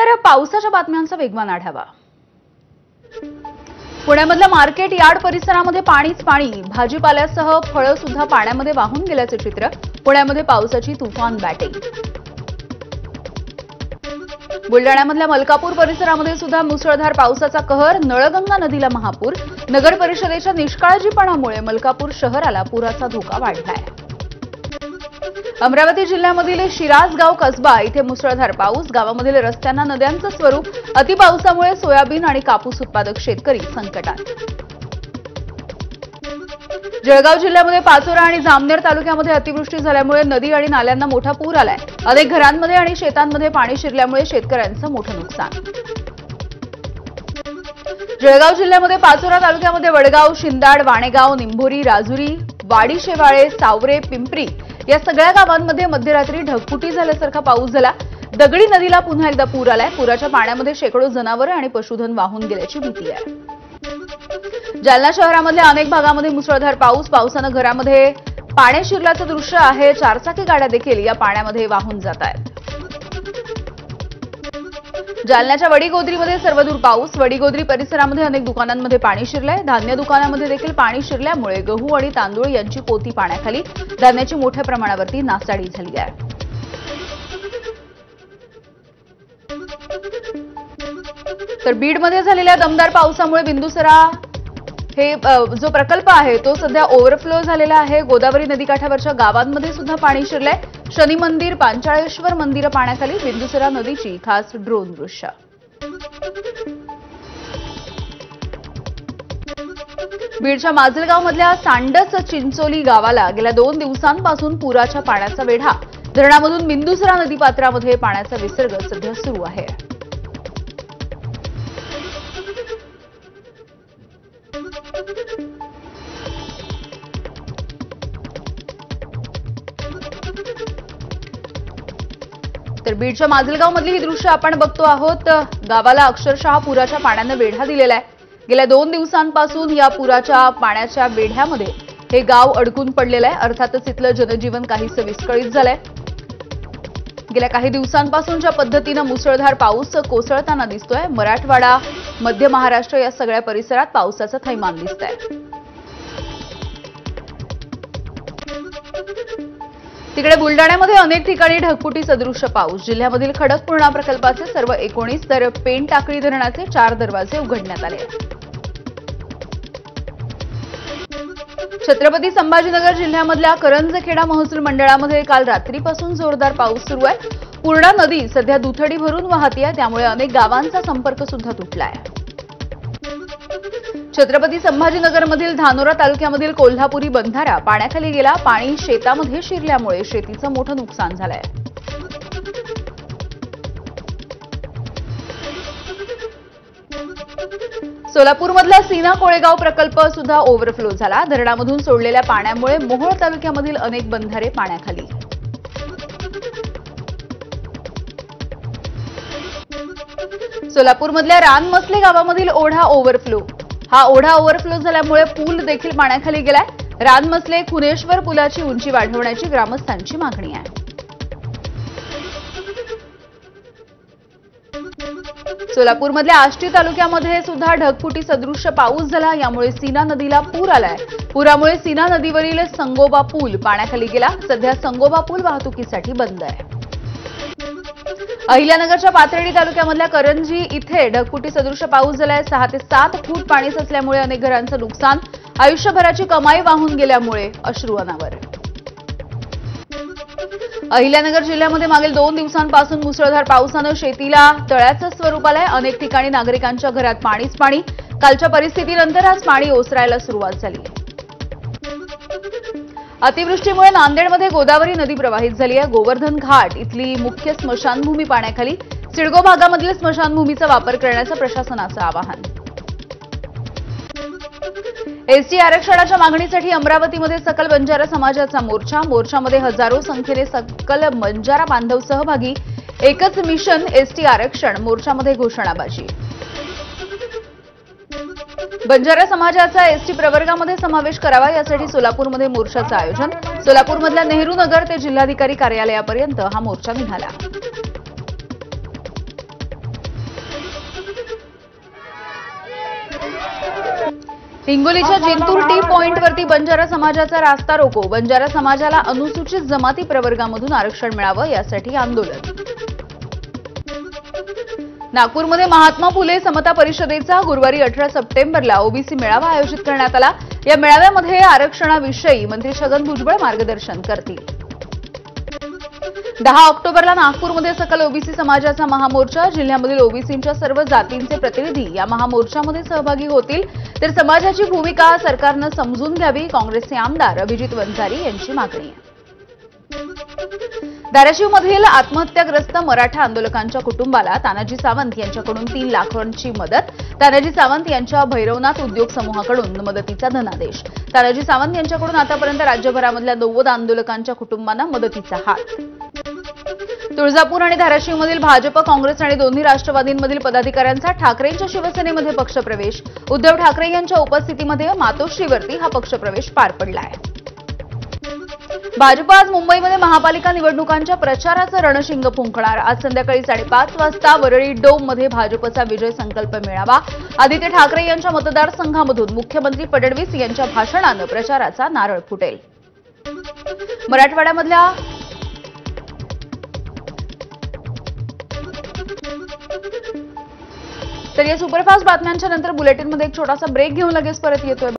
तर पावसाच्या बातम्यांचा वेगवान आढावा। पुण्यामधल्या मार्केट यार्ड परिसरामध्ये पाणीच पाणी, भाजीपाल्यासह फळं सुद्धा पाण्यामध्ये वाहून गेल्याचे चित्र। पुण्यामध्ये पावसाची तुफान बॅटिंग। बुलढाण्यामधल्या मलकापूर परिसरामध्ये सुद्धा मुसळधार पावसाचा कहर, नळगंगा नदीला महापूर। नगर परिषदेच्या निष्काळजीपणामुळे मलकापूर शहराला पुराचा धोका वाढलाय। अमरावती जिल्ह्यामधील शिराजगाव कसबा इथे मुसळधार पाऊस, गावामधील रस्त्यांना नद्यांचं स्वरूप। अतिपावसामुळे सोयाबीन आणि कापूस उत्पादक शेतकरी संकटात। जळगाव जिल्ह्यामध्ये पाचोरा आणि जामनेर तालुक्यामध्ये अतिवृष्टी झाल्यामुळे नदी आणि नाल्यांना मोठा पूर आलाय। अनेक घरांमध्ये आणि शेतांमध्ये पाणी शिरल्यामुळे शेतकऱ्यांचं मोठं नुकसान। जळगाव जिल्ह्यामध्ये पाचोरा तालुक्यामध्ये वडगाव, शिंदाड, वाणेगाव, निंभोरी, राजुरी, वाडी शेवाळे, सावरे, पिंपरी या सगळ्या गावांमध्ये मध्यरात्री ढगफुटी झाल्यासारखा पाऊस झाला। दगडी नदीला पुन्हा एकदा पूर आलाय। पुराच्या पाण्यामध्ये शेकडो जनावरं आणि पशुधन वाहून गेल्याची भीती आहे। जालना शहरामधल्या अनेक भागामध्ये मुसळधार पाऊस, पावसानं घरामध्ये पाणी शिरल्याचं दृश्य आहे। चारचाकी गाड्या देखील या पाण्यामध्ये वाहून जात आहेत। जालन्याच्या वडीगोद्रीमध्ये सर्वदूर पाऊस, वडीगोद्री परिसरामध्ये अनेक दुकानांमध्ये पाणी शिरलंय। धान्य दुकानामध्ये देखील पाणी शिरल्यामुळे गहू आणि तांदूळ यांची पोती पाण्याखाली, धान्याची मोठ्या प्रमाणावरती नासाडी झाली आहे। तर बीडमध्ये झालेल्या दमदार पावसामुळे बिंदुसरा हे जो प्रकल्प आहे तो सध्या ओव्हरफ्लो झालेला आहे। गोदावरी नदीकाठावरच्या गावांमध्ये सुद्धा पाणी शिरलंय। शनी मंदिर, पांचाळेश्वर मंदिर पाण्याखाली, बिंदुसरा नदीची खास ड्रोन दृश्य। बीडच्या माजलगावमधल्या सांडस चिंचोली गावाला गेल्या 2 दिवसांपासून पुराच्या पाण्याचा वेढा। धरणामधून बिंदुसरा नदीपात्रामध्ये पाण्याचा विसर्ग सध्या सुरू आहे। तर बीडच्या माजलगावमधली ही दृश्य आपण बघतो आहोत। गावाला अक्षरशः पुराच्या पाण्याने वेढा दिलेला आहे। गेल्या 2 दिवसांपासून या पुराच्या पाण्याच्या वेढ्यामध्ये हे गाव अडकून पडलेलं आहे। अर्थातच इथलं जनजीवन काहीसं विस्कळीत झालंय। गेल्या काही दिवसांपासून ज्या पद्धतीनं मुसळधार पाऊस कोसळताना दिसतोय, मराठवाडा, मध्य महाराष्ट्र या सगळ्या परिसरात पावसाचं थैमान दिसतंय। तिकडे बुलढाण्यामध्ये अनेक ठिकाणी ढगफुटी सदृश्य पाऊस। जिल्ह्यामधील खडकपूर्णा प्रकल्पाचे सर्व 19 तर पेन टाकळी धरणाचे 4 दरवाजे उघडण्यात आले। छत्रपती संभाजीनगर जिल्ह्यामधल्या करंजखेडा महसूल मंडळामध्ये काल रात्रीपासून जोरदार पाऊस सुरू आहे। पूर्णा नदी सध्या दुथडी भरून वाहतीये, त्यामुळे अनेक गावांचा संपर्क सुद्धा तुटलाय। छत्रपती संभाजीनगरमधील धानोरा तालुक्यामधील कोल्हापुरी बंधारा पाण्याखाली गेला। पाणी शेतामध्ये शिरल्यामुळे शेतीचं मोठं नुकसान झालंय। सोलापूरमधला सीना कोळेगाव प्रकल्प सुद्धा ओव्हरफ्लो झाला। धरणामधून सोडलेल्या पाण्यामुळे मोहोळ तालुक्यामधील अनेक बंधारे पाण्याखाली। सोलापूरमधल्या रानमसले गावामधील ओढा ओव्हरफ्लो। हा ओढा ओव्हरफ्लो झाल्यामुळे पूल देखील पाण्याखाली गेलाय। रानमसले खुनेश्वर पुलाची उंची वाढवण्याची ग्रामस्थांची मागणी आहे। सोलापूरमधल्या आष्टी तालुक्यामध्ये सुद्धा ढगफुटी सदृश्य पाऊस झाला। यामुळे सीना नदीला पूर आलाय। पुरामुळे सीना नदीवरील संगोबा पूल पाण्याखाली गेला। सध्या संगोबा पूल वाहतुकीसाठी बंद आहे। अहिल्यानगरच्या पाथर्डी तालुक्यामधल्या करंजी इथे ढगफुटी सदृश्य पाऊस झालाय। 6 ते 7 फूट पाणी साचल्यामुळे अनेक घरांचं नुकसान, आयुष्यभराची कमाई वाहून गेल्यामुळे अश्रू अनावर। अहिल्यानगर जिल्ह्यामध्ये मागील 2 दिवसांपासून मुसळधार पावसानं शेतीला तळ्याचं स्वरूप आलंय। अनेक ठिकाणी नागरिकांच्या घरात पाणीच पाणी। कालच्या परिस्थितीनंतर आज पाणी ओसरायला सुरुवात झाली। अतिवृष्टीमुळे नांदेडमध्ये गोदावरी नदी प्रवाहित झाली आहे। गोवर्धन घाट इथली मुख्य स्मशानभूमी पाण्याखाली। सिडको भागामधील स्मशानभूमीचा वापर करण्याचं प्रशासनाचं आवाहन। एसटी आरक्षणाच्या मागणीसाठी अमरावतीमध्ये सकल बंजारा समाजाचा मोर्चा। मोर्चामध्ये हजारो संख्येने सकल बंजारा बांधव सहभागी। एकच मिशन एसटी आरक्षण, मोर्चामध्ये घोषणाबाजी। बंजारा समाजाचा एसटी प्रवर्गामध्ये समावेश करावा यासाठी सोलापूरमध्ये मोर्चाचं आयोजन। सोलापूरमधल्या नेहरू नगर ते जिल्हाधिकारी कार्यालयापर्यंत हा मोर्चा निघाला। हिंगोलीच्या जिंतूर टी पॉइंटवरती बंजारा समाजाचा रास्ता रोको. बंजारा समाजाला अनुसूचित जमाती प्रवर्गामधून आरक्षण मिळावं यासाठी आंदोलन. नागपूरमध्ये महात्मा फुले समता परिषदेचा गुरुवारी 18 सप्टेंबरला ओबीसी मेळावा आयोजित करण्यात आला. या मेळाव्यामध्ये आरक्षणाविषयी मंत्री छगन भुजबळ मार्गदर्शन करतील. 10 ऑक्टोबरला नागपूरमध्ये सकल ओबीसी समाजाचा महामोर्चा. जिल्ह्यामधील ओबीसींच्या सर्व जातींचे प्रतिनिधी या महामोर्चामध्ये सहभागी होतील. तर समाजाची भूमिका सरकारनं समजून घ्यावी, काँग्रेसचे आमदार अभिजित वंजारी यांची मागणी आहे. धाराशिवमधील आत्महत्याग्रस्त मराठा आंदोलकांच्या कुटुंबाला तानाजी सावंत यांच्याकडून 3 लाखांची मदत. तानाजी सावंत यांच्या भैरवनाथ उद्योग समूहाकडून मदतीचा धनादेश. तानाजी सावंत यांच्याकडून आतापर्यंत राज्यभरामधल्या 90 आंदोलकांच्या कुटुंबांना मदतीचा हात. तुळजापूर आणि धाराशिवमधील भाजप, काँग्रेस आणि दोन्ही राष्ट्रवादींमधील पदाधिकाऱ्यांचा ठाकरेंच्या शिवसेनेमध्ये पक्षप्रवेश. उद्धव ठाकरे यांच्या उपस्थितीमध्ये मातोश्रीवरती हा पक्षप्रवेश पार पडला आहे. भाजप आज मुंबईमध्ये महापालिका निवडणुकांच्या प्रचाराचं रणशिंग फुंकणार. आज संध्याकाळी 5:30 वाजता वरळी डोममध्ये भाजपचा विजय संकल्प मेळावा. आदित्य ठाकरे यांच्या मतदारसंघामधून मुख्यमंत्री फडणवीस यांच्या भाषणानं प्रचाराचा नारळ फुटेल. मराठवाड्यामधल्या तर या सुपरफास्ट बातम्यांच्या नंतर बुलेटिनमध्ये एक छोटासा ब्रेक घेऊन लगेच परत येतोय.